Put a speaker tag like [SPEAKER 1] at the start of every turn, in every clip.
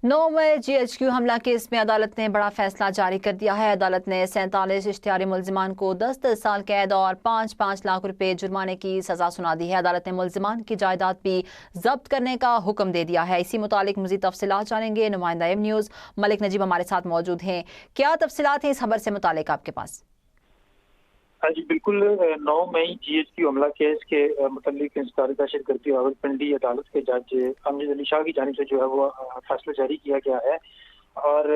[SPEAKER 1] 9 में GHQ हमला case में अदालत ने बड़ा फैसला जारी कर दिया है। अदालत ने 47 इश्तिहारी मुल्जिमान को 10 साल कैद और 5-5 लाख रुपए जुर्माने की सजा सुना दी है। अदालत ने मुल्जिमान की जायदाद भी जब्त करने का हुक्म दे दिया है। इसी मुतालिक मज़ीद तफसीलात जानेंगे। नुमाइंदा एम न्यूज़ मलिक नजीब हमारे साथ मौजूद हैं। क्या तफसीलात हैं इस खबर से मुतालिक आपके पास?
[SPEAKER 2] हाँ जी बिल्कुल, 9 मई GHQ हमला केस के मुतालिक इंसदार दाखिल करती रावलपिंडी अदालत के जज अमजद अली शाह की जानिब से जो है वो फैसला जारी किया गया है। और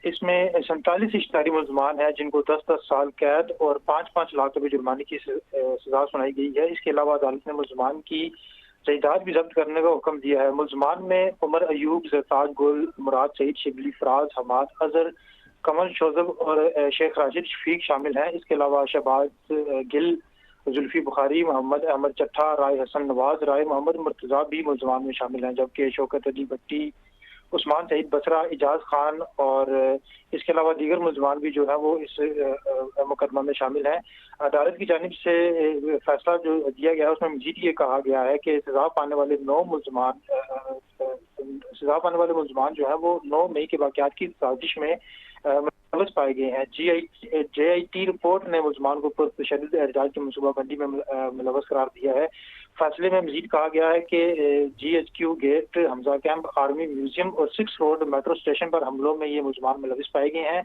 [SPEAKER 2] इसमें 47 इश्तिहारी मुल्ज़मान हैं जिनको 10-10 साल कैद और 5-5 लाख रुपए जुर्माने की सजा सुनाई गई है। इसके अलावा अदालत ने मुल्ज़मान की जायदाद भी जब्त करने का हुक्म दिया है। मुल्ज़मान में उमर अयूब, ज़रताज गुल, मुराद सईद, शिबली, फराज, हमाद, अजहर, कमल शोजब और शेख राशिद शफीक शामिल हैं। इसके अलावा शहबाज गिल, जुल्फी बुखारी, मोहम्मद अहमद चट्ठा, राय हसन नवाज, राय मोहम्मद मुर्तजा भी मुल्ज़मान में शामिल हैं। जबकि शौकत अली भट्टी, उस्मान सईद बसरा, इजाज खान और इसके अलावा दीगर मुल्ज़मान भी जो है वो इस मुकदमा में शामिल हैं। अदालत की जानिब से फैसला जो दिया गया है उसमें मजीद ये कहा गया है कि सजा पाने वाले मुल्ज़मान जो है वो 9 मई के वाक़यात की साजिश में मुलव्वस पाए गए हैं। JIT रिपोर्ट ने मुल्ज़मान को पुरतशद्दुद एहतजाज की मनसूबाबंदी में मुलव्वस करार दिया है। फैसले में मजीद कहा गया है कि GHQ gate, Hamza camp, army museum और 6 रोड मेट्रो स्टेशन पर हमलों में ये मुल्ज़मान मुलव्वस पाए गए हैं।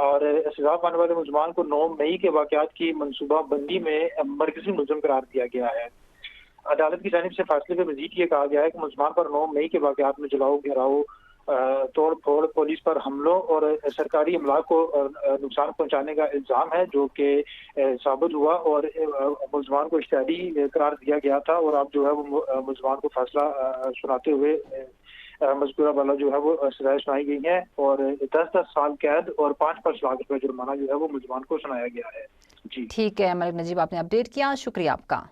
[SPEAKER 2] और सजा पाने वाले मुल्ज़मान को 9 मई के वाक़यात की मनसूबाबंदी में मरकज़ी मुल्ज़िम करार दिया गया है। अदालत की जानिब से फैसले में मजीद ये कहा गया है कि मुल्ज़मान पर 9 मई के वाक़यात में जलाओ, घेराव, तोड़ फोड़, पुलिस पर हमलों और सरकारी अमला को नुकसान पहुंचाने का इल्ज़ाम है जो कि साबित हुआ और मुल्ज़मान को इश्तिहारी करार दिया गया था। और अब जो है वो मुल्ज़मान को फैसला सुनाते हुए मज़कूरा वाला जो है वो सजाएं सुनाई गई हैं और 10-10 साल कैद और 5-5 लाख रुपए जुर्माना जो है वो मुल्ज़मान को सुनाया गया है। जी
[SPEAKER 1] ठीक है मलिक नजीब, आपने अपडेट किया, शुक्रिया आपका।